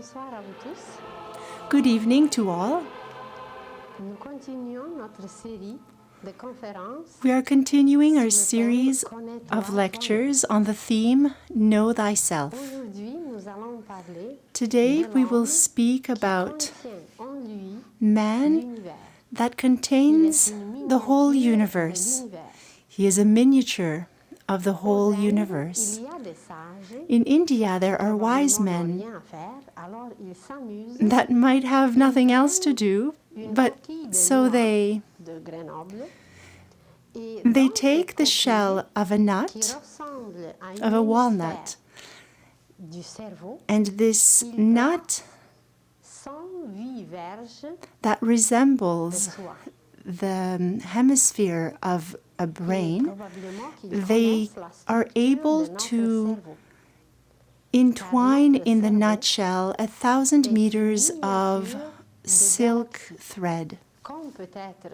Bonsoir à vous tous. Good evening to all. Nous continuons notre série de conférences. We are continuing our series of lectures on the theme Know Thyself. Aujourd'hui, nous allons parler Today de we will l'homme speak qui about contient en lui man l'univers. that Il contains est une the whole miniature de universe. l'univers. He is a miniature of the whole Aux Indes, universe. il y a des sages In India, there are wise probablement n'ont men rien à faire, alors ils s'amusent. that might have nothing else to do, Une but coquille de so noix they de Grenoble. Et they dans take cette the coquille, shell of a qui nut, ressemble à une of a hémisphère walnut, du cerveau, and this il nut 108 verges that de resembles soie. the hemisphere of a Et brain, probablement qu'ils they connaissent la are structure able de notre to cerveau. entwine notre in the cerveau nutshell 1,000 est une meters of miniature de silk galaxie. thread. Comme peut-être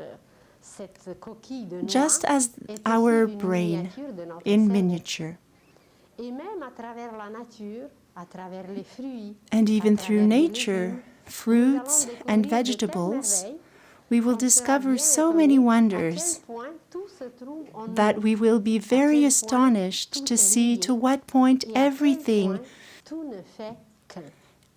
cette coquille de noix Just as est our aussi une brain miniature de notre in cerveau. miniature. Et même à travers la nature, à travers les fruits, And even à through travers les nature, légumes, fruits nous allons and découvrir de telles vegetables, merveilles we will qu'on sera discover bien so étonné many à wonders quel point tout se trouve en that nous, we will be à very quel point astonished tout to est see lié to what point et à quel everything point tout ne fait qu'un.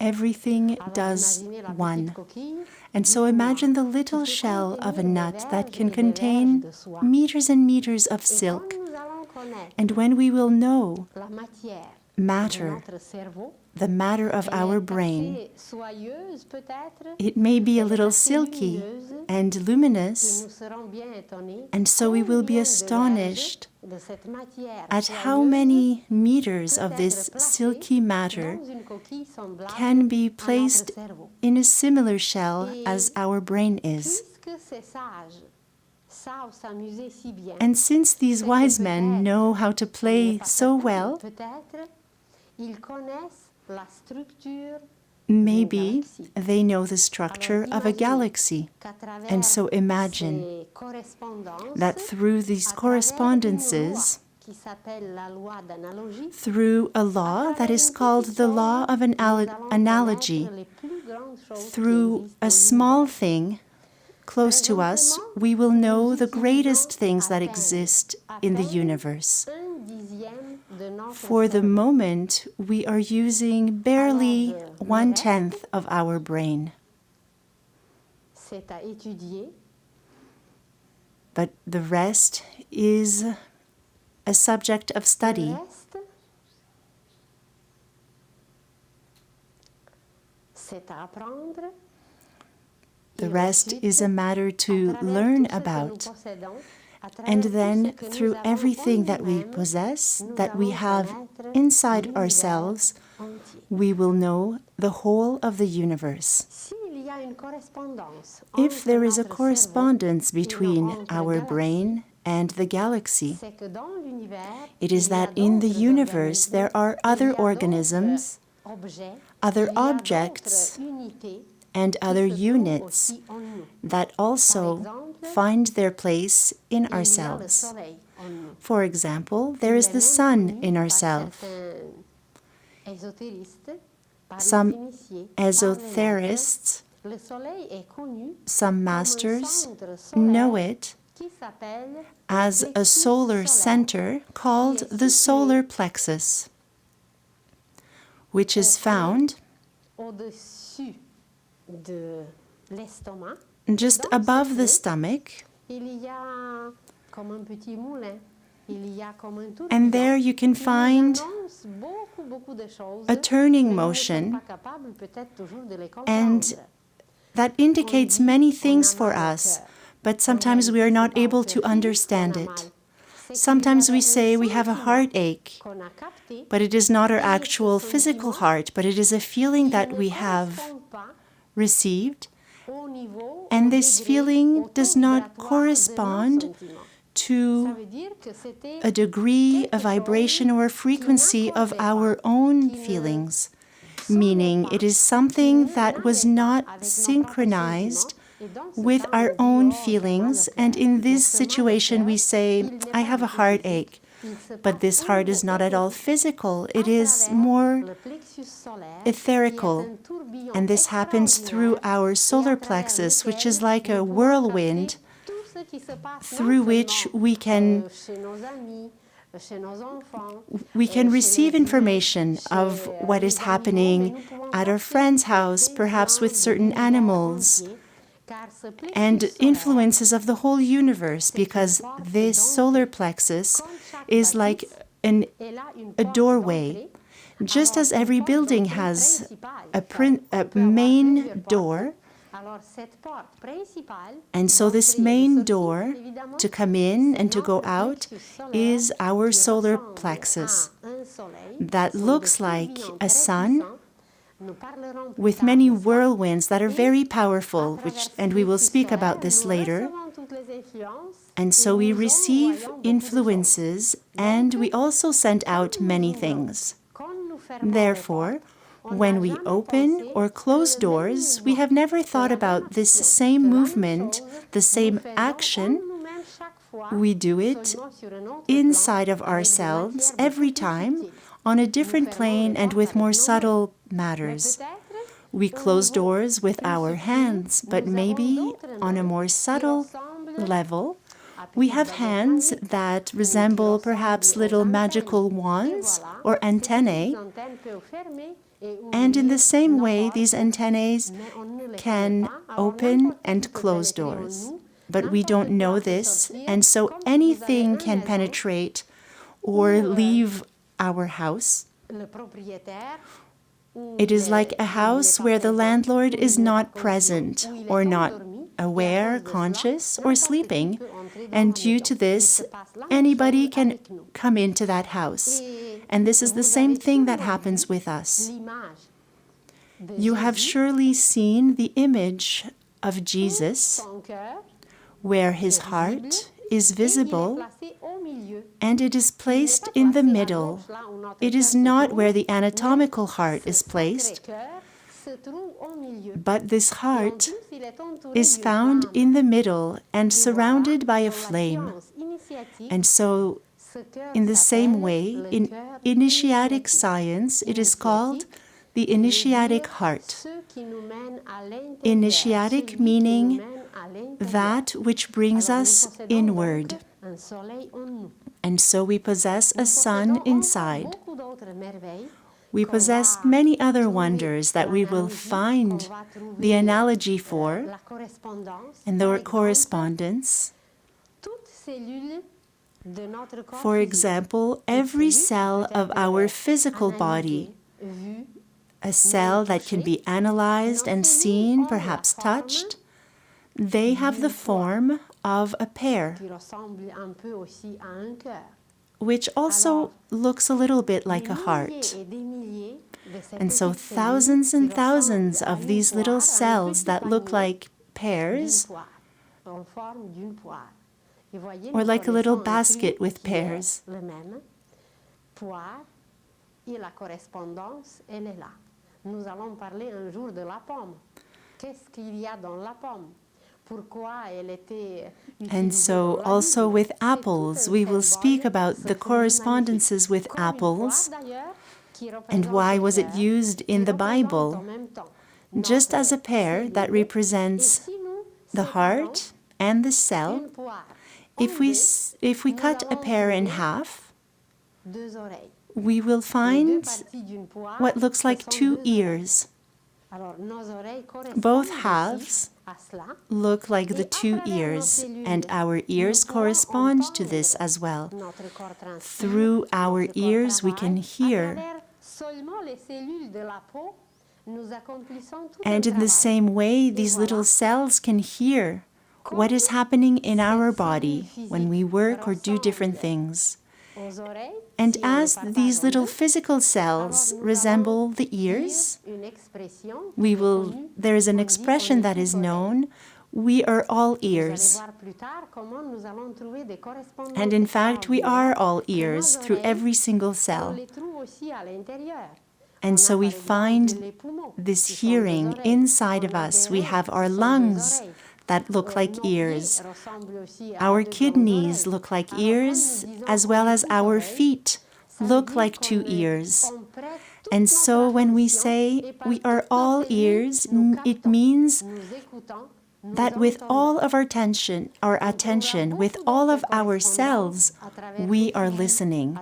everything Alors does imaginez la one. petite coquille And so d'une noix imagine the qui little peut shell of a contenir des nut that verges can et des verges contain de soie. meters and meters of Et quand silk. nous allons connaître And when we will know la matière de matter, notre cerveau, the matter of elle our est brain, assez soyeuse peut-être, it may be a elle est little assez silky lumineuse, and et luminous, nous serons bien étonnés and so we will be combien de verges astonished de cette matière at how soyeuse many meters peut of être this placée silky matter dans une coquille semblable can be à notre placed cerveau. in a similar shell Et as our brain is. puisque ces sages savent s'amuser si bien, And since these c'est que wise men peut-être, know how to on n'est play pas so certain, well, peut-être ils connaissent la structure maybe d'une galaxie. they know the structure Alors, of a imaginez galaxy. qu'à travers And so imagine ces correspondances, that through these à travers une correspondences, loi qui s'appelle la loi d'analogie, through a à law that travers is une called petite the chose, law of an nous allons analogy, connaître les plus grandes choses qui through existent a dans small l'univers. thing close to us, Présentement, we will know nous the greatest utilisons things that à peine- exist à in the peine universe. 1/10 de notre For the cerveau. moment, we are using barely Alors, le 1/10 of our brain. C'est à étudier, But the rest is a subject of study. le reste, c'est à apprendre. The Et rest ensuite, is a matter à to travers learn tout ce que nous about. possédons, à travers And tout then, ce que nous through avons everything en that we nous-mêmes, possess, nous that we allons have connaître inside l'univers ourselves, entier. we will know the whole of the universe. S'il y a une correspondance If entre there is a notre correspondence cerveau et between notre our galaxie, brain and the galaxy, c'est que dans l'univers, it il is y a that in the d'autres universe there are organismes, il y other a d'autres organisms, objets, other il y a objects, d'autres unités and qui other se trouvent units aussi en nous. that also exemple, find their place in Il y a le ourselves. soleil en nous. For example, there is Il est the même sun connu in par ourselves. certains ésotéristes, par les Some initiés, par les esoterists, maîtres. Le soleil est connu some comme un masters centre know solaire it qui s'appelle as le a plexus solar solaire, center called qui est the situé solar plexus, which is found au-dessus de l'estomac. just Dans ce above the plexus, stomach. il y a comme un petit moulin. Il y a comme un tourbillon And there you can qui nous find annonce beaucoup de choses, a turning mais nous ne motion, sommes pas capables peut-être toujours de les and comprendre. that indicates On dit, many on things a for mal au us, cœur. but En sometimes we réalité, are c'est not pas au able cœur to physique understand qu'on a it. mal. C'est qu'il y Sometimes we avait say un we have a sentiment heartache, qu'on a capté, but it is not our et ce actual physical sentiment heart, but it is a feeling qui that ne we have correspond pas received, au niveau, and au this degré, feeling au taux does not vibratoire de nos correspond sentiments. Ça to veut dire que c'était a degree, a quelque chose vibration, or a frequency qui of n'accordait our pas, own qui ne feelings, sonnait meaning pas, it is qui something n'allait that was pas not avec nos propres synchronized sentiments. Et dans ce with cas, our on dit, own oh, j'ai mal au feelings, cœur. and in Mais this ce mal au situation we cœur, say, il n'est I pas have du a tout heartache. physique. But this heart is not at all physical. It is more etherical. And this happens through our solar plexus, which is like a whirlwind through which we can receive information of what is happening at our friend's house, perhaps with certain animals, and influences of the whole universe, because this solar plexus is like a doorway. Just as every building has a main door, and so this main door to come in and to go out is our solar plexus that looks like a sun with many whirlwinds that are very powerful, and we will speak about this later. And so we receive influences, and we also send out many things. Therefore, when we open or close doors, we have never thought about this same movement, the same action. We do it inside of ourselves every time, on a different plane and with more subtle matters. We close doors with our hands, but maybe on a more subtle level, we have hands that resemble perhaps little magical wands or antennae. And in the same way, these antennae can open and close doors. But we don't know this, and so anything can penetrate or leave our house. It is like a house where the landlord is not present or not aware, conscious, or sleeping. And due to this, anybody can come into that house. And this is the same thing that happens with us. You have surely seen the image of Jesus, where his heart is visible, and it is placed in the middle. It is not where the anatomical heart is placed, but this heart is found in the middle and surrounded by a flame. And so, in the same way, in initiatic science, it is called the initiatic heart. Initiatic meaning that which brings us inward. And so we possess a sun inside. We possess many other wonders that we will find the analogy for, and the correspondence. For example, every cell of our physical body, a cell that can be analyzed and seen, perhaps touched, they have the form of a pear, which also looks a little bit like a heart. And so thousands and thousands of these little cells that look like pears, or like a little basket with pears. Nous allons parler un jour de la pomme. Qu'est-ce qu'il y a dans la pomme? Pourquoi elle était utilisée? And so also with apples, we will speak about the correspondences with apples and why was it used in the Bible, just as a pear that represents the heart and the cell. If we cut a pear in half, we will find what looks like two ears. Both halves look like the two ears, and our ears correspond to this as well. Through our ears we can hear. And in the same way, these little cells can hear what is happening in our body when we work or do different things. And as these little physical cells resemble the ears, there is an expression that is known, we are all ears. And in fact, we are all ears through every single cell. And so we find this hearing inside of us. We have our lungs that look like ears. Our kidneys look like ears, as well as our feet look like two ears. And so when we say we are all ears, it means that with all of our attention, with all of ourselves, we are listening.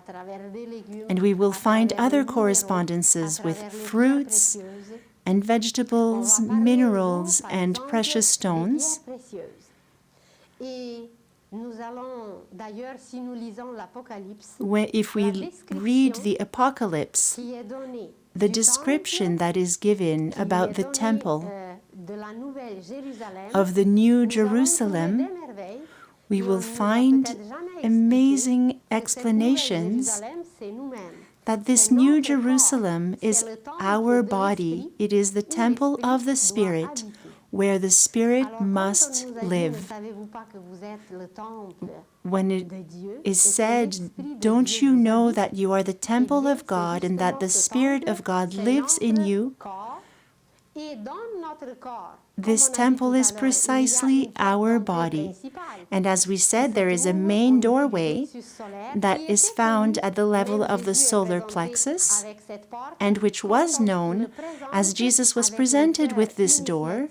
And we will find other correspondences with fruits and vegetables, minerals, and precious stones. If we read the Apocalypse, the description that is given about the temple of the New Jerusalem, we will find amazing explanations that this New Jerusalem is our body. It is the temple of the Spirit, where the Spirit must live. When it is said, don't you know that you are the temple of God and that the Spirit of God lives in you? This temple is precisely our body. And as we said, there is a main doorway that is found at the level of the solar plexus, and which was known as Jesus was presented with this door,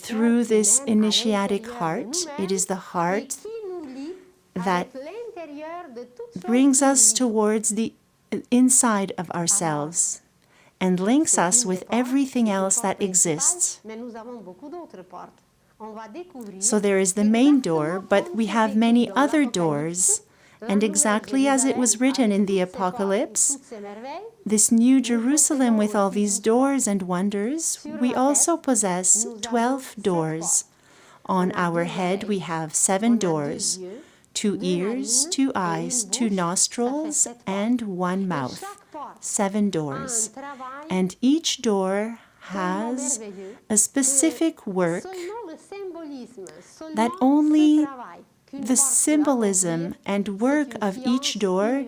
through this initiatic heart. It is the heart that brings us towards the inside of ourselves and links us with everything else that exists. So there is the main door, but we have many other doors. And exactly as it was written in the Apocalypse, this New Jerusalem with all these doors and wonders, we also possess 12 doors. On our head we have 7 doors, 2 ears, 2 eyes, 2 nostrils, and 1 mouth. 7 doors. And each door has a specific work that only the symbolism and work of each door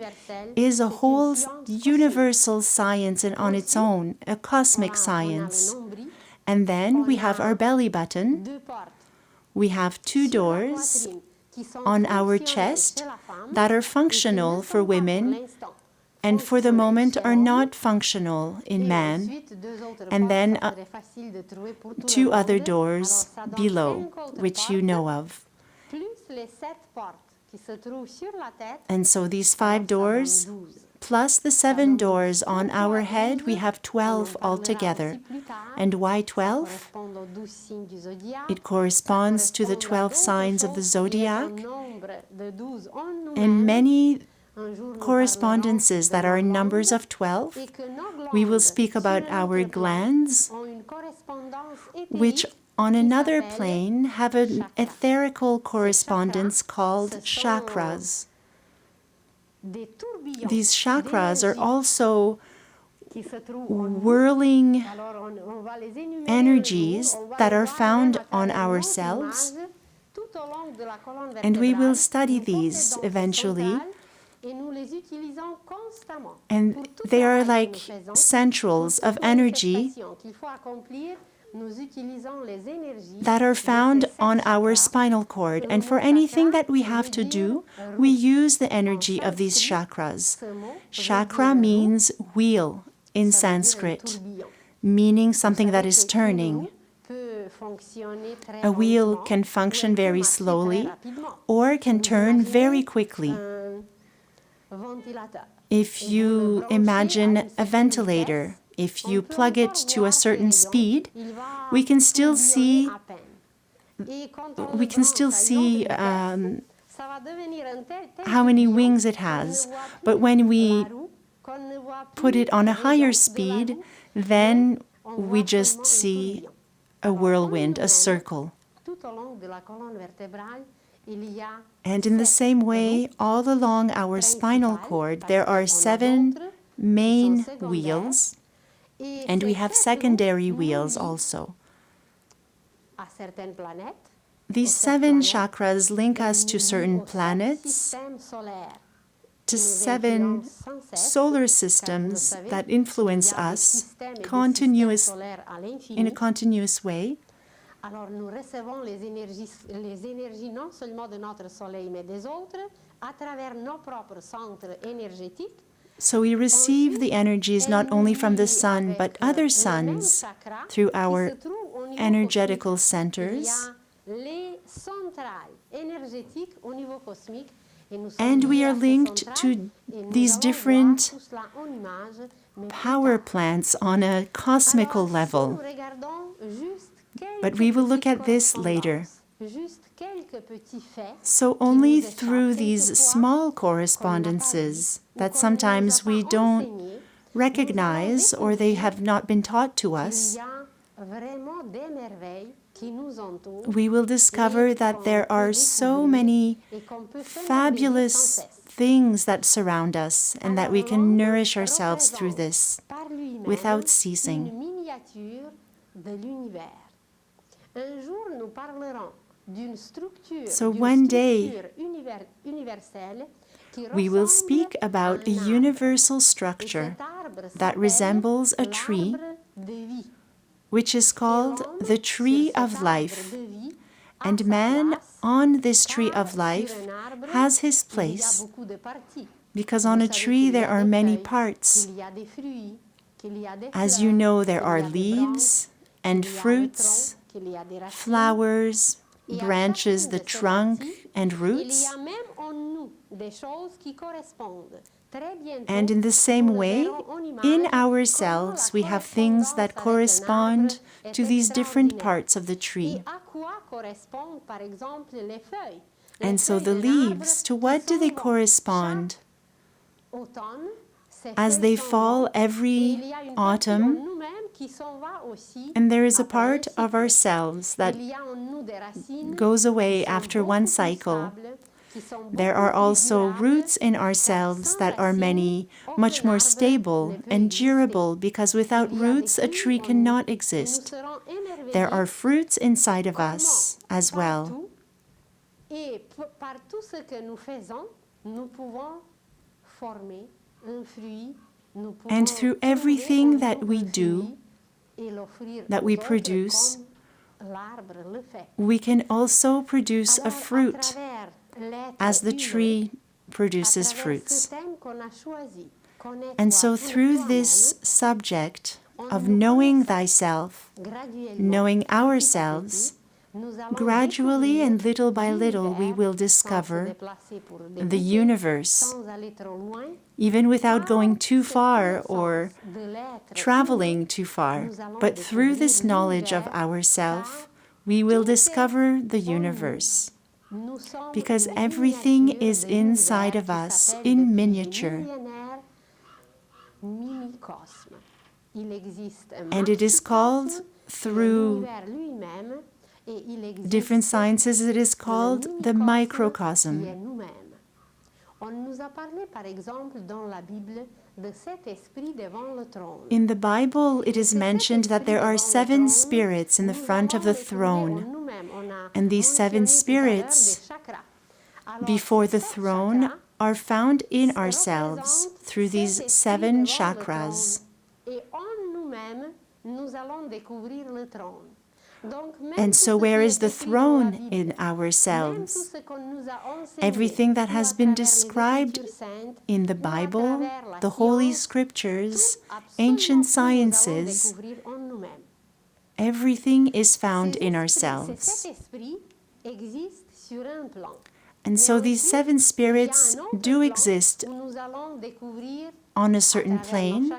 is a whole universal science and on its own, a cosmic science. And then we have our belly button. We have 2 doors on our chest that are functional for women and for the moment are not functional in man. And then 2 other doors below, which you know of. And so these 5 doors, plus the 7 doors on our head, we have 12 altogether. And why 12? It corresponds to the 12 signs of the zodiac and many correspondences that are in numbers of 12. We will speak about our glands, which on another plane have an etherical correspondence called chakras. These chakras are also whirling energies that are found on ourselves, and we will study these eventually. And they are like centrals of energy that are found on our spinal cord. And for anything that we have to do, we use the energy of these chakras. Chakra means wheel in Sanskrit, meaning something that is turning. A wheel can function very slowly or can turn very quickly. If you imagine a ventilator, if you plug it to a certain speed, we can still see how many wings it has. But when we put it on a higher speed, then we just see a whirlwind, a circle. And in the same way, all along our spinal cord, there are 7 main wheels, and we have secondary wheels also. These 7 chakras link us to certain planets, to 7 solar systems that influence us in a continuous way. Alors nous recevons les énergies non seulement de notre soleil mais des autres à travers nos propres centres énergétiques. So we receive the energies not only from the sun, but other suns through our energetical centers. And we are linked to these different power plants on a cosmical level. But we will look at this later. So only through these small correspondences that sometimes we don't recognize or they have not been taught to us, we will discover that there are so many fabulous things that surround us and that we can nourish ourselves through this without ceasing. So one day we will speak about a universal structure that resembles a tree, which is called the tree of life. And man on this tree of life has his place, because on a tree there are many parts. As you know, there are leaves and fruits, flowers, branches, the trunk, and roots. And in the same way, in ourselves, we have things that correspond to these different parts of the tree. And so the leaves, to what do they correspond? As they fall every autumn, and there is a part of ourselves that goes away after one cycle. There are also roots in ourselves that are much more stable and durable, because without roots a tree cannot exist. There are fruits inside of us as well. And through everything that we do, that we produce, we can also produce a fruit, as the tree produces fruits. And so through this subject of knowing thyself, knowing ourselves, gradually and little by little we will discover the universe, even without going too far or traveling too far. But through this knowledge of ourself, we will discover the universe, because everything is inside of us in miniature. And it is called, through different sciences, it is called the microcosm. In the Bible, it is mentioned that there are 7 spirits in the front of the throne. And these 7 spirits before the throne are found in ourselves through these 7 chakras. And so where is the throne in ourselves? Everything that has been described in the Bible, the Holy Scriptures, ancient sciences, everything is found in ourselves. And so these 7 spirits do exist on a certain plane,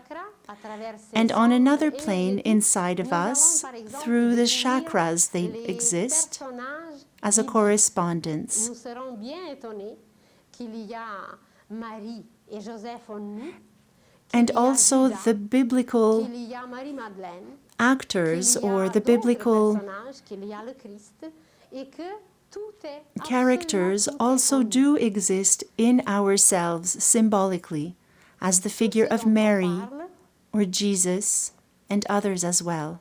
and on another plane inside of us, through the chakras, they exist as a correspondence. And also the biblical actors or the biblical characters also do exist in ourselves symbolically, as the figure of Mary or Jesus and others as well.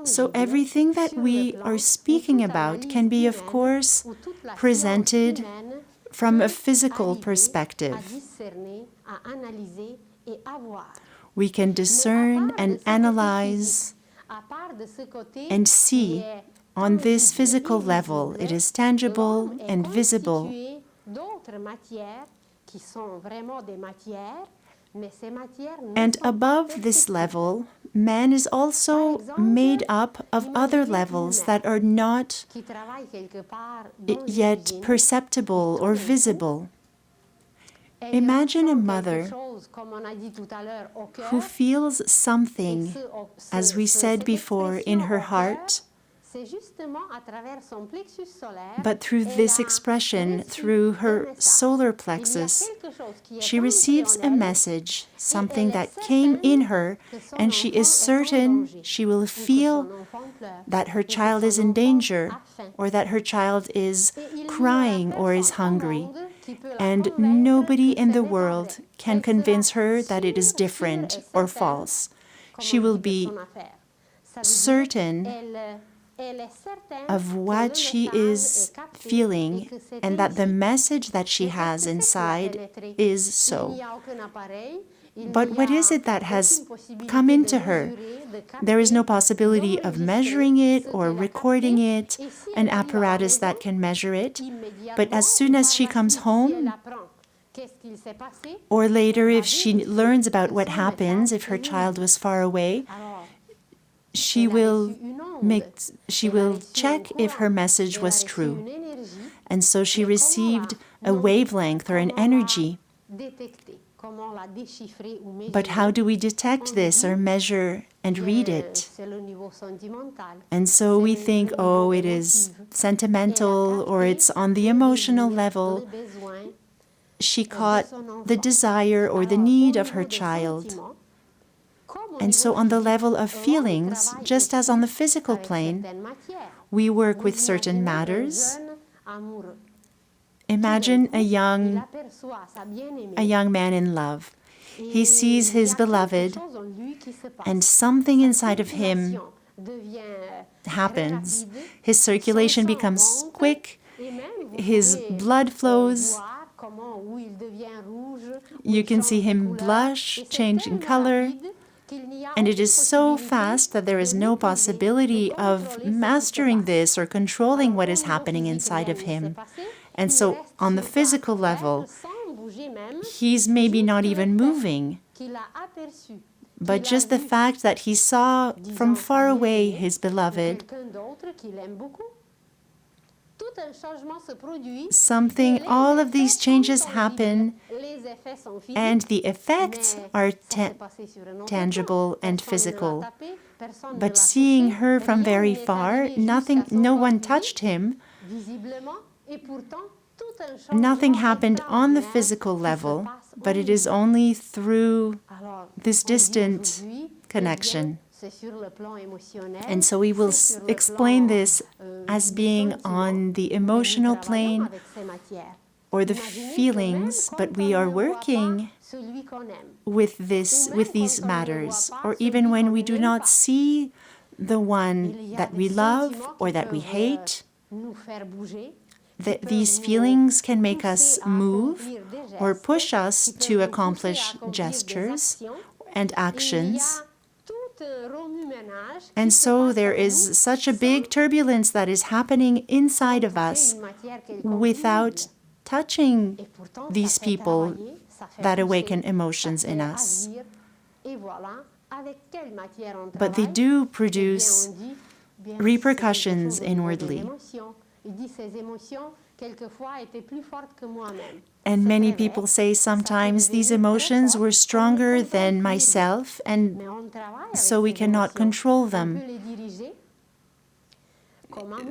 So everything that we are speaking about can be, of course, presented from a physical perspective. We can discern and analyze and see on this physical level. It is tangible and visible. And above this level, man is also made up of other levels that are not yet perceptible or visible. Imagine a mother who feels something, as we said before, in her heart, but through this expression, through her solar plexus, she receives a message, something that came in her, and she is certain she will feel that her child is in danger, or that her child is crying or is hungry. And nobody in the world can convince her that it is different or false. She will be certain of what she is feeling and that the message that she has inside is so. But what is it that has come into her? There is no possibility of measuring it or recording it, an apparatus that can measure it. But as soon as she comes home, or later if she learns about what happens if her child was far away, she will check if her message was true. And so she received a wavelength or an energy. But how do we detect this or measure and read it? And so we think, oh, it is sentimental or it's on the emotional level. She caught the desire or the need of her child. And so on the level of feelings, just as on the physical plane, we work with certain matters. Imagine a young man in love. He sees his beloved, and something inside of him happens. His circulation becomes quick, his blood flows. You can see him blush, change in color. And it is so fast that there is no possibility of mastering this or controlling what is happening inside of him. And so on the physical level, he's maybe not even moving. But just the fact that he saw from far away his beloved, all of these changes happen, and the effects are tangible and physical. But seeing her from very far, no one touched him. Nothing happened on the physical level, but it is only through this distant connection. And so we will explain this as being on the emotional plane or the feelings, but we are working with these matters, or even when we do not see the one that we love or that we hate. These feelings can make us move or push us to accomplish gestures and actions. And so there is such a big turbulence that is happening inside of us without touching these people that awaken emotions in us. But they do produce repercussions inwardly. And many people say sometimes these emotions were stronger than myself, and so we cannot control them.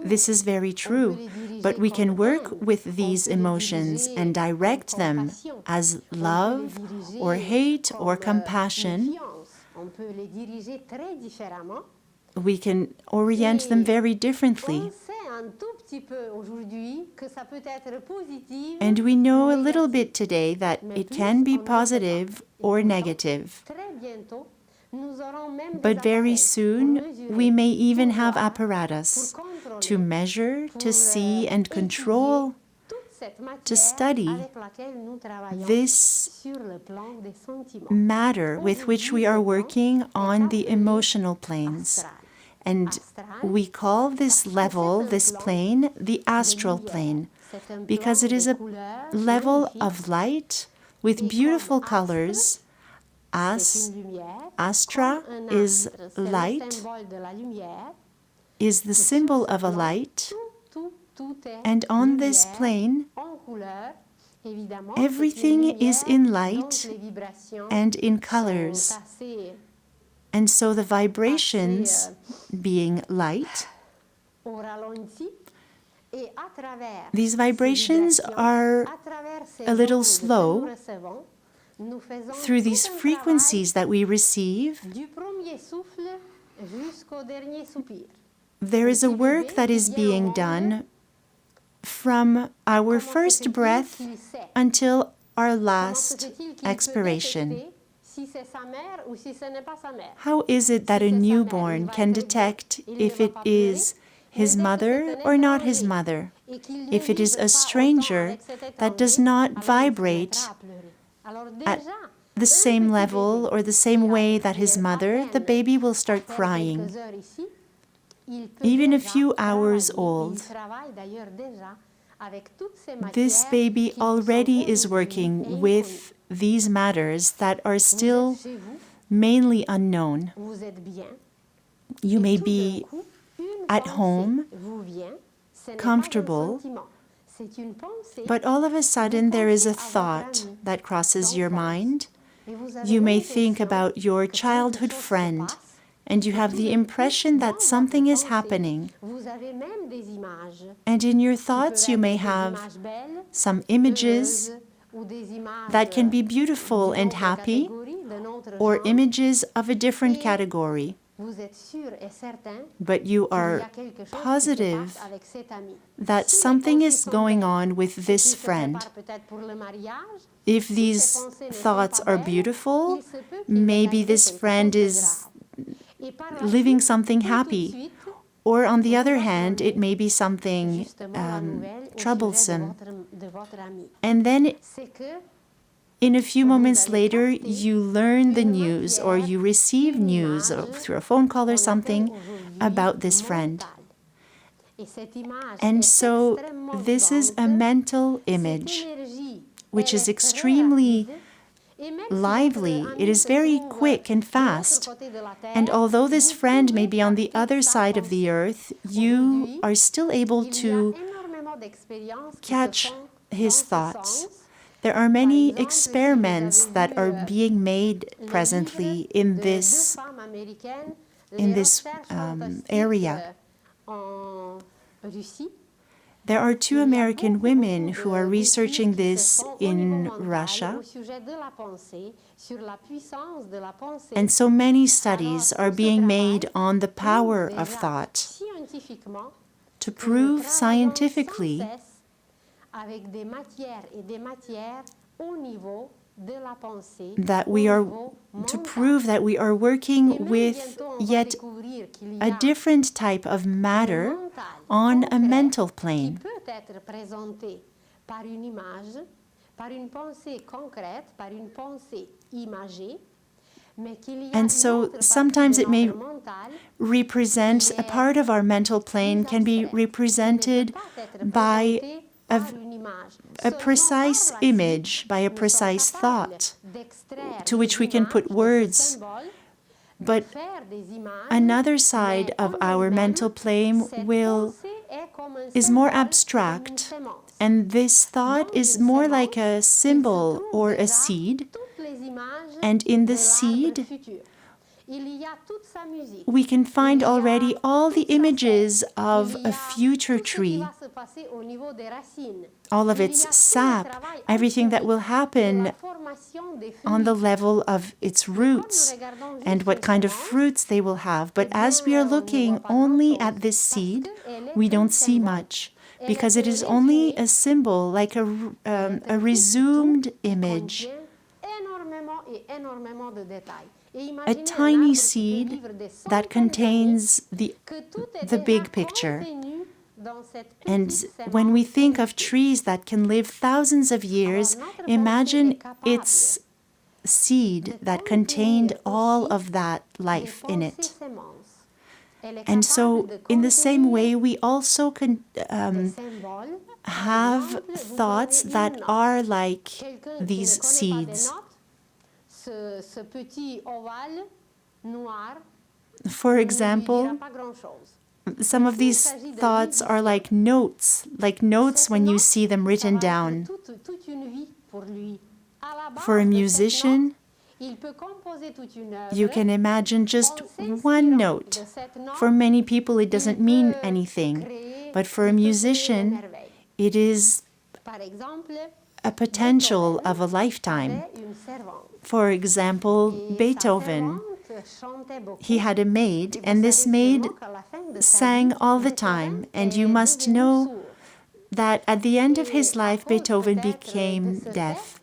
This is very true, but we can work with these emotions and direct them as love or hate or compassion. We can orient them very differently. And we know a little bit today that it can be positive or negative. But very soon, we may even have apparatus to measure, to see, and control to study this matter with which we are working on the emotional planes. And we call this level, this plane, the astral plane, because it is a level of light with beautiful colors. Astra is light, is the symbol of a light, and on this plane, everything is in light and in colors. And so the vibrations, being light, these vibrations are a little slow. Through these frequencies that we receive, there is a work that is being done from our first breath until our last expiration. How is it that a newborn can detect if it is his mother or not his mother? If it is a stranger that does not vibrate at the same level or the same way that his mother, the baby will start crying. Even a few hours old, this baby already is working with these matters that are still mainly unknown. You may be at home, comfortable, but all of a sudden there is a thought that crosses your mind. You may think about your childhood friend, and you have the impression that something is happening. And in your thoughts you may have some images that can be beautiful and happy, or images of a different category. But you are positive that something is going on with this friend. If these thoughts are beautiful, maybe this friend is living something happy. Or on the other hand, it may be something troublesome. And then in a few moments later, you learn the news or you receive news through a phone call or something about this friend. And so this is a mental image, which is extremely lively. It is very quick and fast. And although this friend may be on the other side of the earth, you are still able to catch his thoughts. There are many experiments that are being made presently in this area. There are 2 American women who are researching this in Russia. And so many studies are being made on the power of thought to prove scientifically that we are working with yet a different type of matter on a mental plane. And so sometimes it may represent a part of our mental plane can be represented by a precise image, by a precise thought to which we can put words. But another side of our mental plane is more abstract, and this thought is more like a symbol or a seed. And in the seed, we can find already all the images of a future tree, all of its sap, everything that will happen on the level of its roots, and what kind of fruits they will have. But as we are looking only at this seed, we don't see much, because it is only a symbol, like a resumed image. A tiny seed that contains the big picture. And when we think of trees that can live thousands of years, imagine its seed that contained all of that life in it. And so, in the same way, we also can have thoughts that are like these seeds. For example, some of these thoughts are like notes when you see them written down. For a musician, you can imagine just one note. For many people, it doesn't mean anything. But for a musician, it is a potential of a lifetime. For example, Beethoven, he had a maid, and this maid sang all the time. And you must know that at the end of his life, Beethoven became deaf.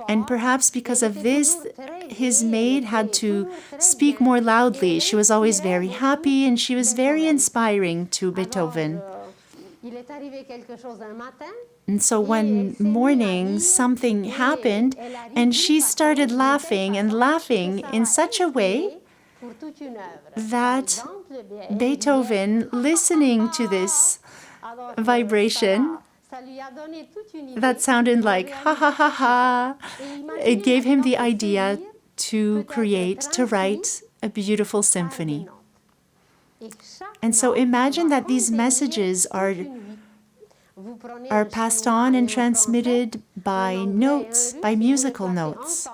And perhaps because of this, his maid had to speak more loudly. She was always very happy, and she was very inspiring to Beethoven. And so one morning, something happened, and she started laughing and laughing in such a way that Beethoven, listening to this vibration, that sounded like ha ha ha ha, it gave him the idea to write a beautiful symphony. And so imagine that these messages are passed on and transmitted by notes, by musical notes.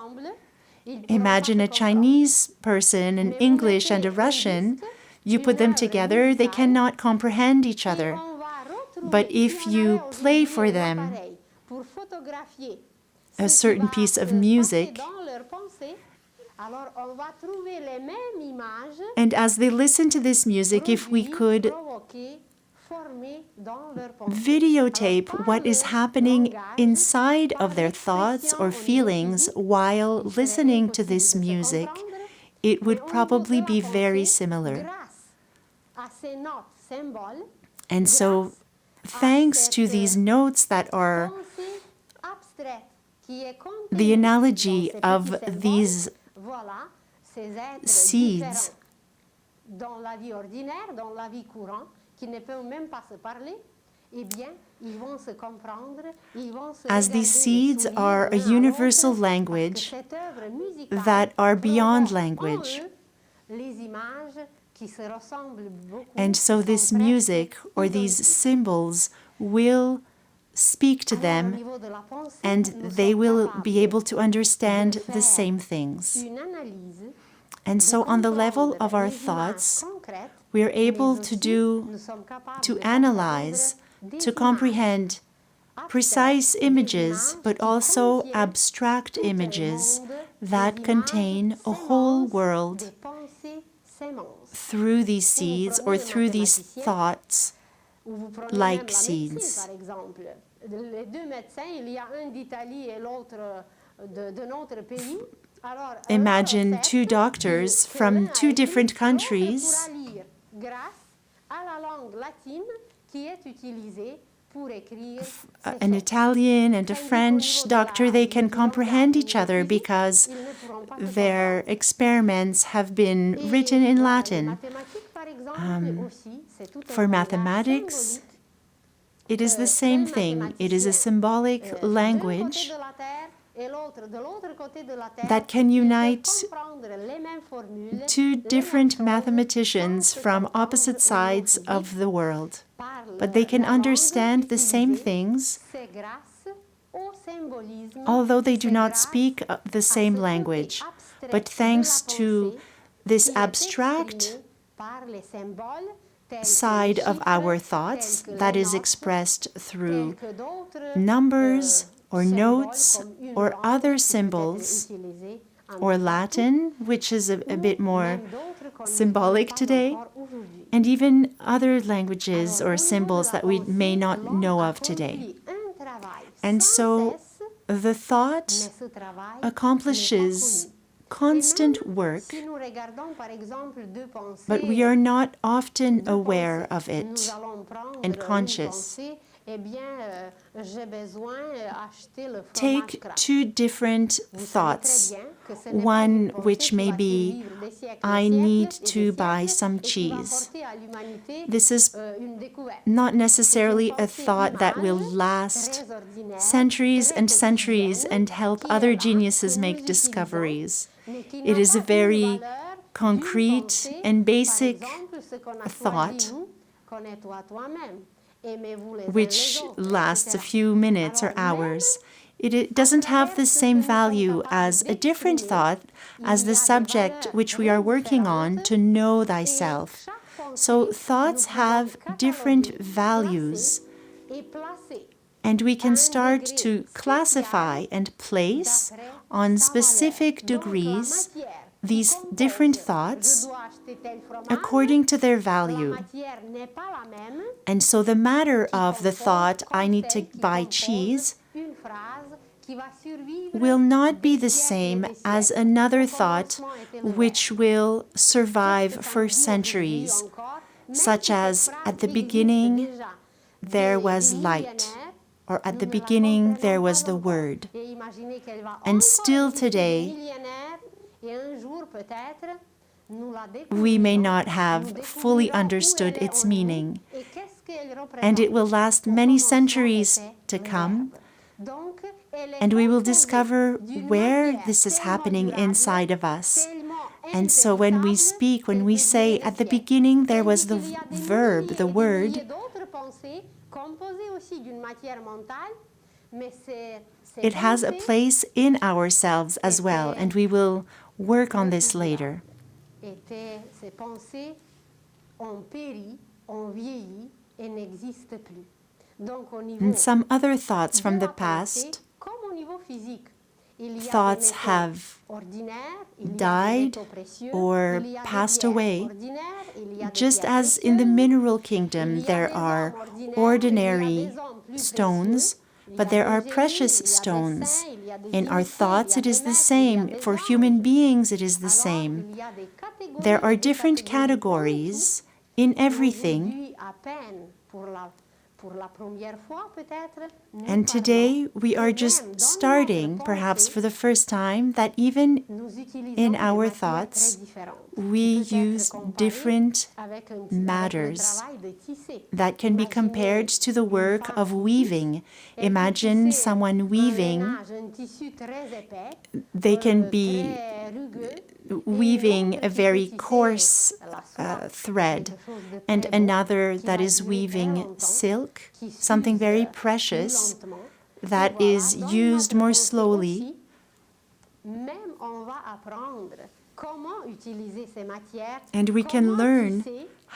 Imagine a Chinese person, an English and a Russian. You put them together, they cannot comprehend each other. But if you play for them a certain piece of music, and as they listen to this music, if we could videotape what is happening inside of their thoughts or feelings while listening to this music, it would probably be very similar. And so, thanks to these notes that are the analogy of these seeds, as these seeds are a universal language that are beyond language. And so this music or these symbols will speak to them, and they will be able to understand the same things. And so on the level of our thoughts, we are able to analyze, to comprehend precise images, but also abstract images that contain a whole world through these seeds or through these thoughts like seeds. Imagine two doctors from two different countries. An Italian and a French doctor, they can comprehend each other because their experiments have been written in Latin. For mathematics, it is the same thing. It is a symbolic language that can unite two different mathematicians from opposite sides of the world. But they can understand the same things, although they do not speak the same language. But thanks to this abstract side of our thoughts that is expressed through numbers or notes or other symbols, or Latin, which is a bit more symbolic today, and even other languages or symbols that we may not know of today. And so the thought accomplishes constant work, Si nous regardons par exemple deux pensées, but we are not often aware of nous it allons prendre and une conscious. pensée, eh bien, j'ai besoin d'acheter le fromage Take gras. two different Vous savez thoughts. très bien que ce n'est pas One une pensée which qui may va be, survivre des siècles, I des need siècles et to des buy siècles, some et qui va cheese. apporter à l'humanité This is une découverte. not C'est une necessarily a pensée thought that will image, last très ordinaire, centuries très and centuries quotidienne, and help qui est other là, geniuses que make nous utilisons, discoveries. mais qui It n'a is a pas une very valeur concrete d'une pensée, and par basic exemple, ce qu'on a thought choisi, nous, connais-toi toi-même, aimez-vous les uns which les autres, lasts a etc. few minutes or Alors, hours. It doesn't have the same value as a different thought as the subject which we are working on, to know thyself. So thoughts have different values, and we can start to classify and place on specific degrees these different thoughts according to their value. And so the matter of the thought, I need to buy cheese, will not be the same as another thought which will survive for centuries, such as at the beginning there was light, or at the beginning there was the Word. And still today, we may not have fully understood its meaning, and it will last many centuries to come, and we will discover where this is happening inside of us. And so when we speak, when we say, at the beginning there was the verb, the word, it has a place in ourselves as well, and we will work on this later. And some other thoughts from the past, thoughts have died or passed away. Just as in the mineral kingdom there are ordinary stones, but there are precious stones. In our thoughts it is the same. For human beings it is the same. There are different categories in everything. And today we are just starting, perhaps for the first time, that even in our thoughts we use different matters that can be compared to the work of weaving. Imagine someone weaving. They can be weaving a very coarse thread, and another that is weaving silk, something very precious that is used more slowly. And we can learn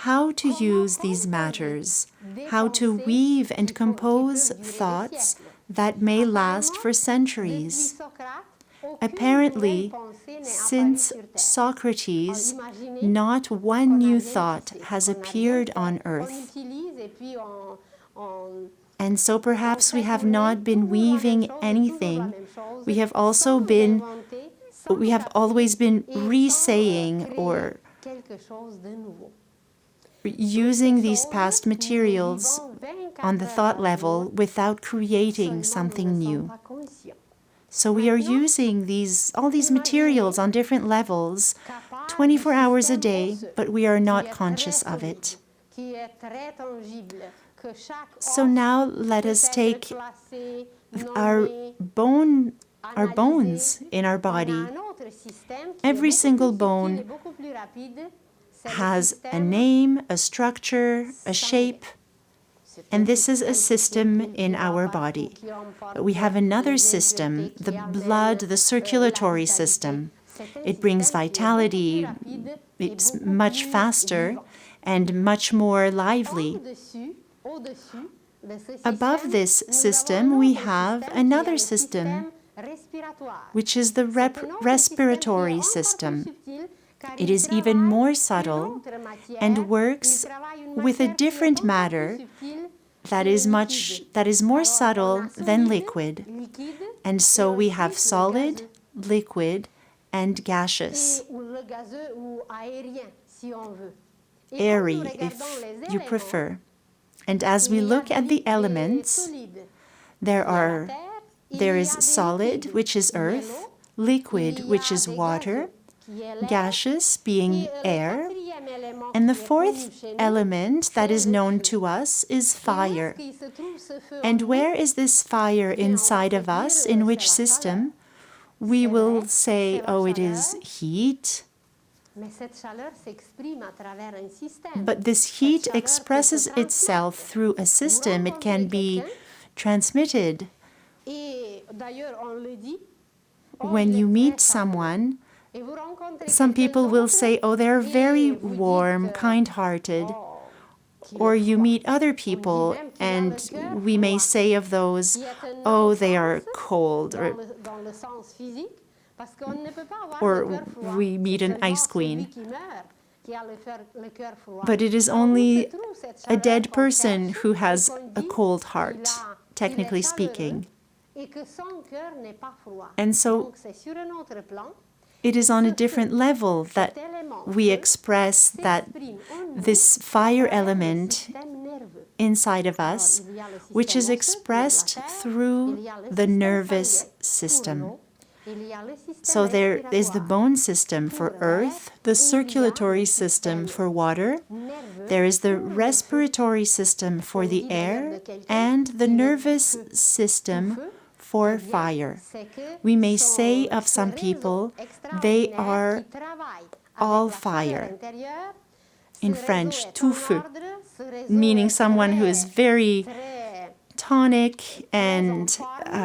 how to use these matters, how to weave and compose thoughts that may last for centuries. Apparently, since Socrates, not one new thought has appeared on earth. And so perhaps we have not been weaving anything. We have always been re-saying or using these past materials on the thought level without creating something new. So we are using all these materials on different levels 24 hours a day, but we are not conscious of it. So now let us take our bones in our body. Every single bone has a name, a structure, a shape, and this is a system in our body. But we have another system, the blood, the circulatory system. It brings vitality, it's much faster and much more lively. Above this system, we have another system, which is the respiratory system. It is even more subtle and works with a different matter that is more subtle than liquid. And so we have solid, liquid, and gaseous, ou le gazeux ou aérien, si on veut. Et quand nous airy regardons if les you éléments, prefer. And as we il y a look at du the et elements, solide. there Il y a la are terre, il there y is a des solid, liquides, which is qui est earth, l'eau, liquid, il y which a is des water, gazeux, qui est l'air, gaseous et being le air, quatrième élément and the qui est connu fourth chez nous, element that c'est is le known feu. to us is Et où est-ce fire. qu'il se trouve ce feu en And nous? where is this fire Bien, on va inside se of dire, us? In c'est which la chaleur. system? We C'est will vrai, say, c'est la oh, it chaleur. is heat. Mais cette chaleur s'exprime à travers un système. But this Cette heat chaleur peut expresses se itself transmettre. through a Vous system. It can rencontrez be quelqu'un, transmitted. et d'ailleurs on le dit, oh, When il you est meet très chaleureux. someone, Et vous rencontrez some quelqu'un people will d'autre, say, oh, they're very et vous warm, dites, kind-hearted. oh, qu'il Or est you froid. meet other On dit people même qu'il a le and cœur we may froid, say of those, qui est un oh, they are non-sens cold. dans le sens physique, parce qu'on ne peut pas avoir Or le cœur froid. we meet C'est an seulement ice queen. celui qui meurt qui a le cœur froid. But it is Alors, où se only trouve cette a chaleur dead qu'on person cherche who et has qu'on a dit cold qu'il heart, technically est chaleureux speaking. et que son cœur n'est pas froid. And so Donc c'est sur un autre plan. it is on a different level that Cet élément we feu express that s'exprime en nous this à fire travers le element système nerveux. inside of Alors, us, il y a le which is système osseux pour la expressed terre, through il y a le the système nervous sanguin pour system. l'eau, il y a le système So there is the respiratoire bone system pour for l'air, earth, et the il y a circulatory le system système for water, nerveux there is the pour le feu. respiratory system for On the dit d'ailleurs air, de quelqu'un and the qu'il est nervous feu, system tout feu. for Eh bien, fire. c'est que We may son say of some réseau people, extraordinaire they qui are travaille all avec la chaleur fire. intérieure, ce In réseau French, est tout en feu, ordre, ce réseau meaning est someone who is very très tonic and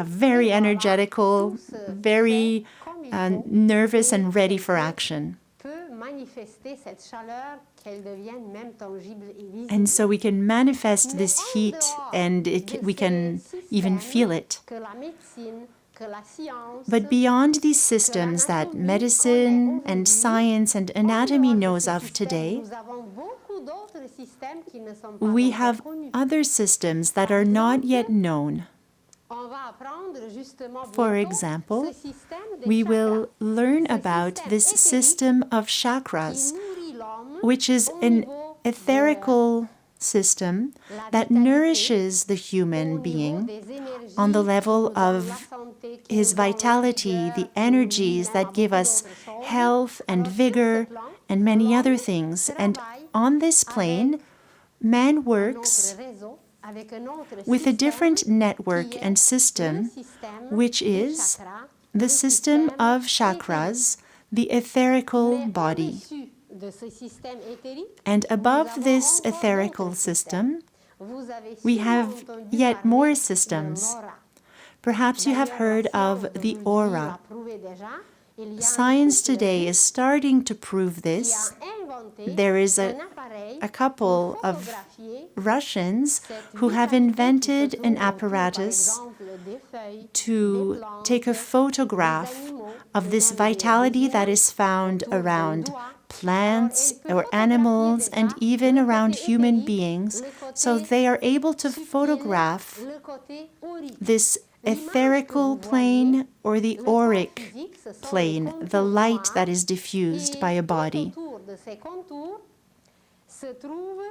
very et voilà, energetical, tout se very fait comme il faut, nervous et and ready for quelqu'un action. peut manifester cette chaleur qu'elle devienne même tangible et visible. And so we can manifest Mais this en heat dehors and de we can ces even systèmes feel it. que la médecine, que la science, But beyond these systems that medicine and science and anatomy knows of today, nous avons beaucoup d'autres systèmes qui ne sont pas we encore have connus. other systems that are not yet known. On va apprendre justement For bientôt example, ce système des we chakras, will learn ce about système this éthérique system of qui chakras, nourrit l'homme which is au an niveau etherical system la that vitalité, nourishes the au human niveau being des énergies on the qui level nous donnent of la santé, qui his nous donnent la vitality, vigueur, the qui nous energies mènent à that give beaucoup us d'autres choses. health and Alors, sur ce vigor plan, and many other l'homme things. And travaille on this plane, man un works autre réseau, avec un autre with a système different network qui est and le system, système which des is chakras, the le system système of éthérique. chakras, the etherical Mais body. au-dessus de ce système éthérique, And nous above avons this encore etherical d'autres system, Vous avez we sûrement have entendu yet parler more de systems. l'aura. Perhaps you have D'ailleurs, heard la of science the aujourd'hui aura. l'a prouvé déjà. Il y a un Science couple today is starting to prove qui this. a inventé There is un appareil a pour couple of photographier Russians cette who have vitalité invented qui se an trouve autour, par apparatus exemple, des feuilles, to des plantes, take a photograph des animaux, of et this même des vitality that humains is found autour d'un around doigt. plants Alors, elle peut or photographier animals déjà and even le around côté human éthérique, beings. le côté So they are able to subtil, photograph le côté aurique. this L'image que etherical vous plane voyez, or the le corps auric physique, ce sont les plane, the contours light noirs, that is diffused et by a tout body. autour de ces contours se trouvent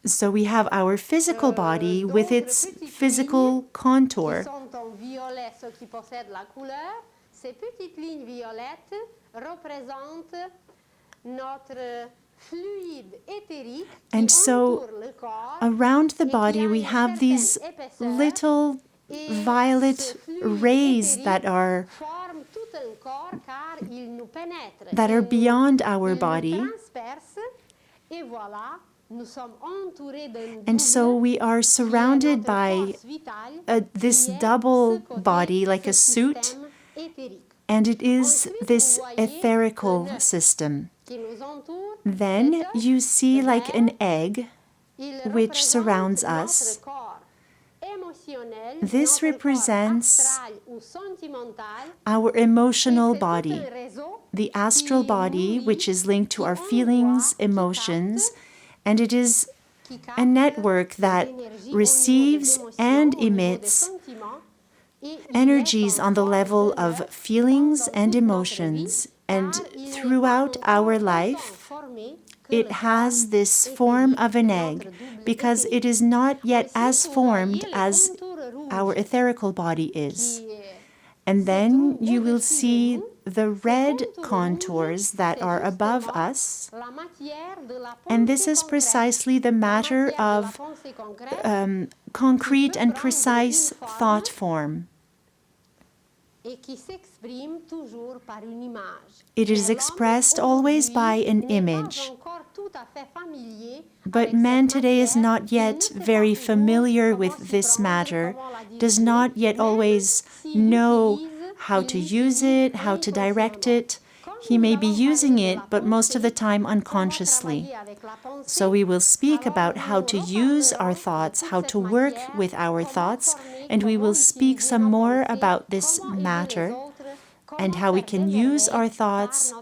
So we have our physical body with its physical qui contour. sont en violet, ceux qui possèdent la couleur. Ces petites lignes violettes représentent notre fluide éthérique qui And so entoure le corps around the et qui body a we une have these certaine épaisseur, little et violet ce fluide rays éthérique that are forme tout un corps car il nous pénètre, that il are nous- beyond our il nous body. transperce, et voilà, nous sommes entourés d'un And so double we are qui est surrounded notre by force vitale, this qui est double ce côté, body like ce a suit, système éthérique and it is Ensuite, this vous voyez etherical un œuf system. qui nous entoure. Then Cet œuf you see like an vert, egg, il which représente surrounds notre us. corps émotionnel, This notre represents corps astral ou sentimental, our et emotional c'est tout body, un réseau the astral qui body, nourrit, which is linked to qui our envoie, feelings, qui emotions, capte, and it is qui a capte network les that énergies au niveau des receives émotions, and au niveau des emits sentiments, energies on the level of feelings and emotions. And throughout our life, it has this form of an egg because it is not yet as formed as our etherical body is. And then you will see the red contours that are above us. And this is precisely the matter of concrete and precise thought form. It is expressed always by an image. But man today is not yet very familiar with this matter, does not yet always know how to use it, how to direct it. He may be using it, but most of the time unconsciously. So we will speak about how to use our thoughts, how to work with our thoughts, and we will speak some more about this matter and how we can use our thoughts,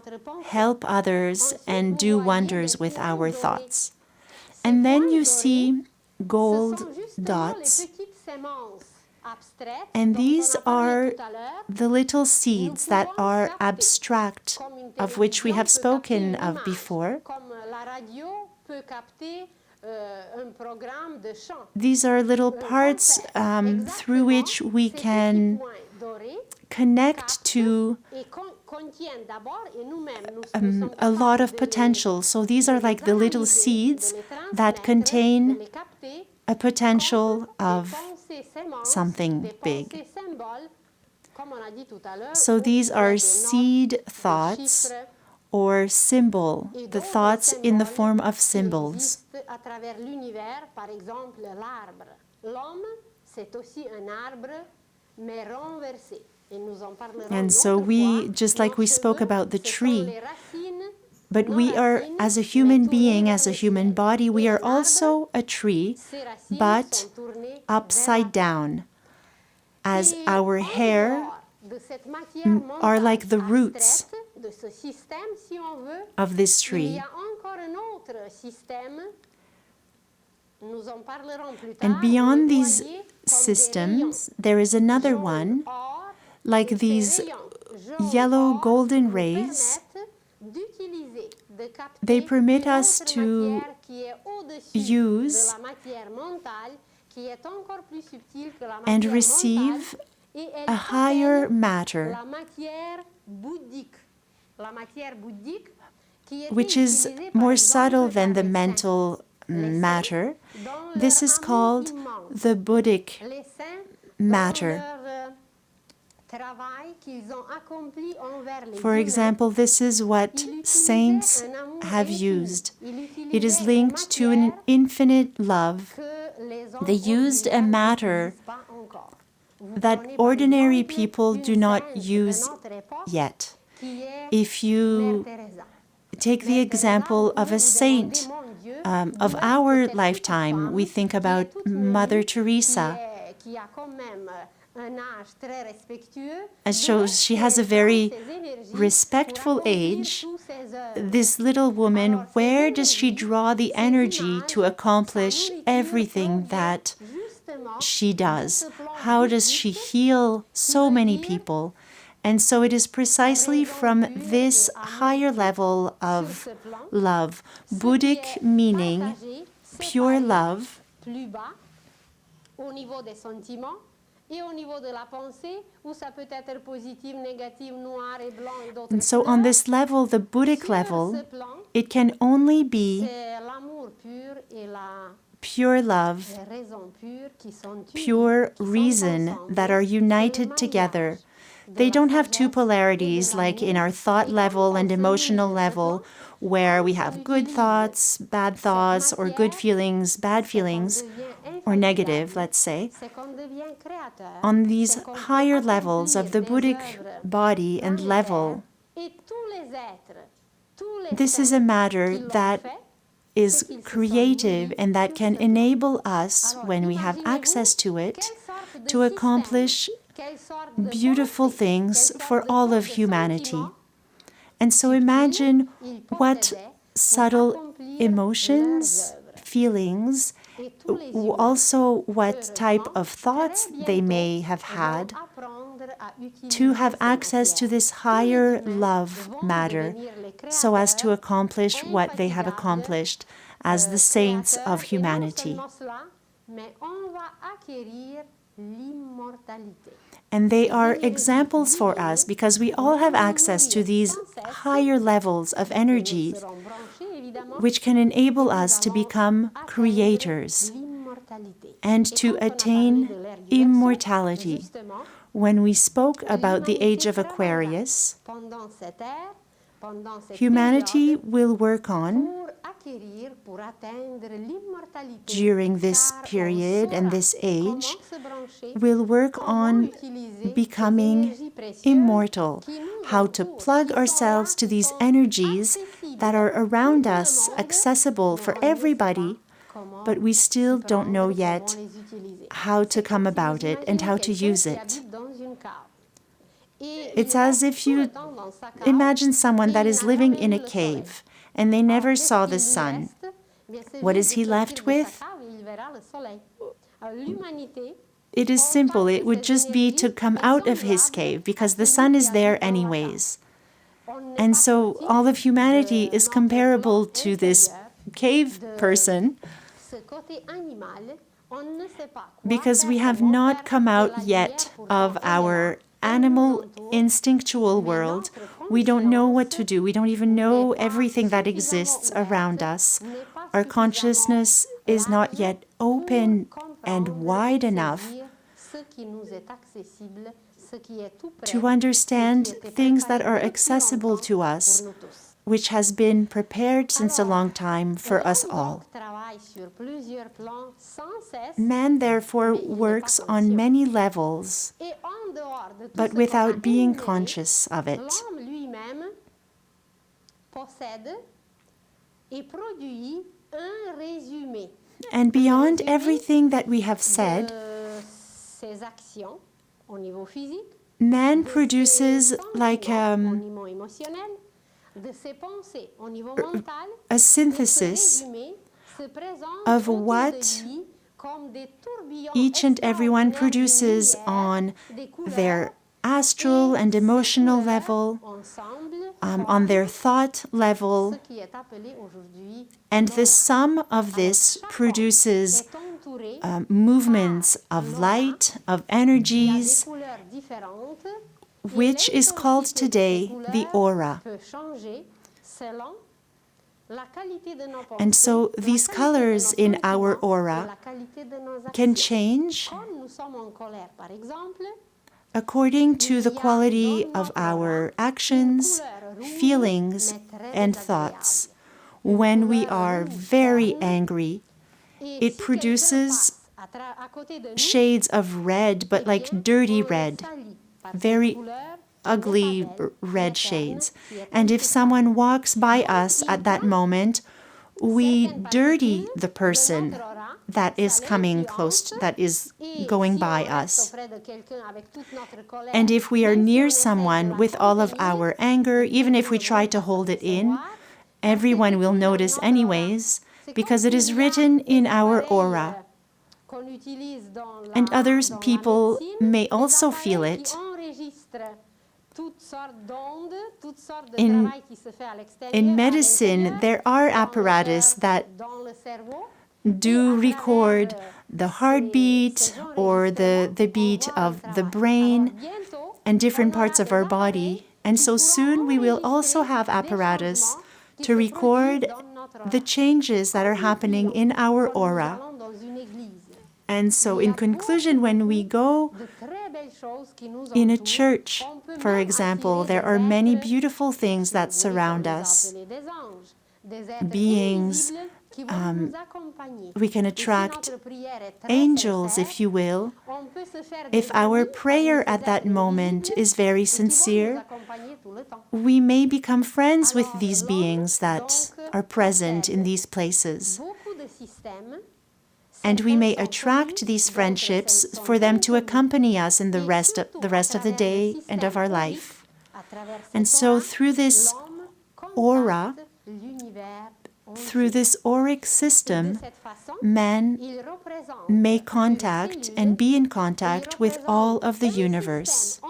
help others, and do wonders with our thoughts. And then you see gold dots. And these are the little seeds that are abstract, of which we have spoken of before. These are little parts through which we can connect to a lot of potential. So these are like the little seeds that contain a potential of something big. So these are seed thoughts or symbol, the thoughts in the form of symbols. And so we, just like we spoke about the tree, but we are, as a human being, as a human body, we are also a tree, but upside down, as our hair are like the roots of this tree. And beyond these systems, there is another one, like these yellow golden rays. They permit us to use and receive a higher matter, which is more subtle than the mental matter. This is called the Buddhic matter. For example, this is what saints have used. It is linked to an infinite love. They used a matter that ordinary people do not use yet. If you take the example of a saint of our lifetime, we think about Mother Teresa. And so she has a very respectful age. This little woman, where does she draw the energy to accomplish everything that she does? How does she heal so many people? And so it is precisely from this higher level of love, Buddhic meaning pure love, and so on this level, the Buddhic level, it can only be pure love, pure reason that are united together. They don't have two polarities like in our thought level and emotional level, where we have good thoughts, bad thoughts, or good feelings, bad feelings, or negative, let's say. On these higher levels of the Buddhic body and level, this is a matter that is creative and that can enable us, when we have access to it, to accomplish beautiful things for all of humanity. And so imagine what subtle emotions, feelings, also what type of thoughts they may have had, to have access to this higher love matter so as to accomplish what they have accomplished as the saints of humanity. And they are examples for us because we all have access to these higher levels of energies which can enable us to become creators and to attain immortality. When we spoke about the age of Aquarius, humanity will work on, during this period and this age, will work on becoming immortal, how to plug ourselves to these energies that are around us, accessible for everybody, but we still don't know yet how to come about it and how to use it. It's as if you imagine someone that is living in a cave and they never saw the sun. What is he left with? It is simple. It would just be to come out of his cave because the sun is there anyways. And so all of humanity is comparable to this cave person because we have not come out yet of our animal instinctual world. We don't know what to do. We don't even know everything that exists around us. Our consciousness is not yet open and wide enough to understand things that are accessible to us, which has been prepared since a long time for us all. Man, therefore, works on many levels, but without being conscious of it. And beyond everything that we have said, man produces like a synthesis of what each and everyone produces on their astral and emotional level, on their thought level, and the sum of this produces movements of light, of energies, which is called today the aura. And so these colors in our aura can change according to the quality of our actions, feelings, and thoughts. When we are very angry, it produces shades of red, but like dirty red, very ugly red shades. And if someone walks by us at that moment, we dirty the person that is coming close, that is going by us. And if we are near someone with all of our anger, even if we try to hold it in, everyone will notice anyways, because it is written in our aura. And other people may also feel it. In medicine, there are apparatus that do record the heartbeat or the beat of the brain and different parts of our body. And so soon we will also have apparatus to record the changes that are happening in our aura. And so in conclusion, when we go in a church, for example, there are many beautiful things that surround us. Beings, we can attract angels, if you will. If our prayer at that moment is very sincere, we may become friends with these beings that are present in these places. And we may attract these friendships for them to accompany us in the rest of the day and of our life. And so through this aura, through this auric system, man may contact and be in contact with all of the universe.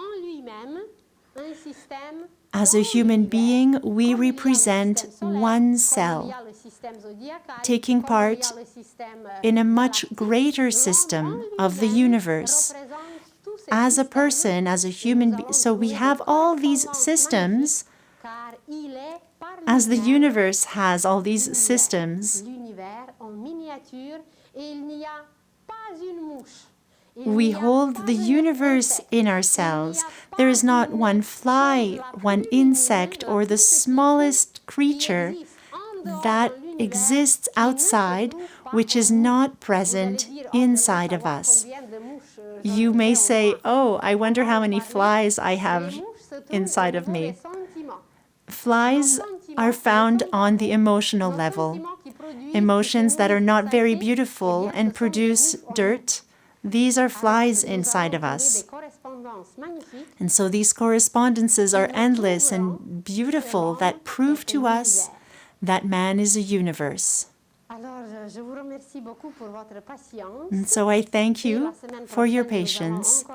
As a human being, we represent one cell, taking part in a much greater system of the universe. As a person, as a human being, so we have all these systems, as the universe has all these systems. We hold the universe in ourselves. There is not one fly, one insect, or the smallest creature that exists outside which is not present inside of us. You may say, oh, I wonder how many flies I have inside of me. Flies are found on the emotional level. Emotions that are not very beautiful and produce dirt. These are flies inside of us. And so these correspondences are endless and beautiful that prove to us that man is a universe. And so I thank you for your patience.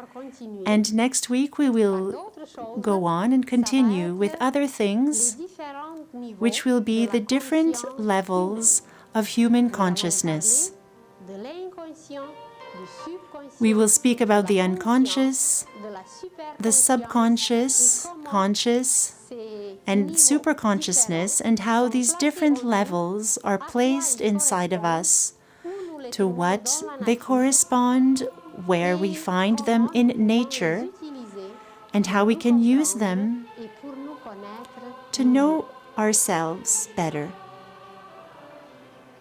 And next week we will go on and continue with other things, which will be the different levels of human consciousness. We will speak about the unconscious, the subconscious, conscious, and superconsciousness, and how these different levels are placed inside of us, to what they correspond, where we find them in nature, and how we can use them to know ourselves better.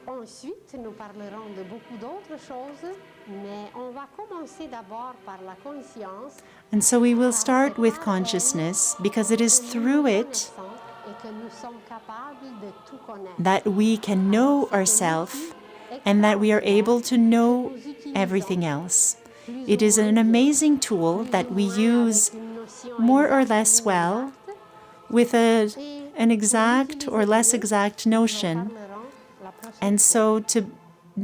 Ensuite, nous parlerons de beaucoup d'autres choses, mais on va commencer d'abord par la conscience. And so we will start with consciousness, because it is through it that we can know ourselves and that we are able to know everything else. It is an amazing tool that we use more or less well with an exact or less exact notion. And so to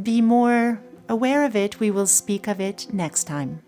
be more aware of it, we will speak of it next time.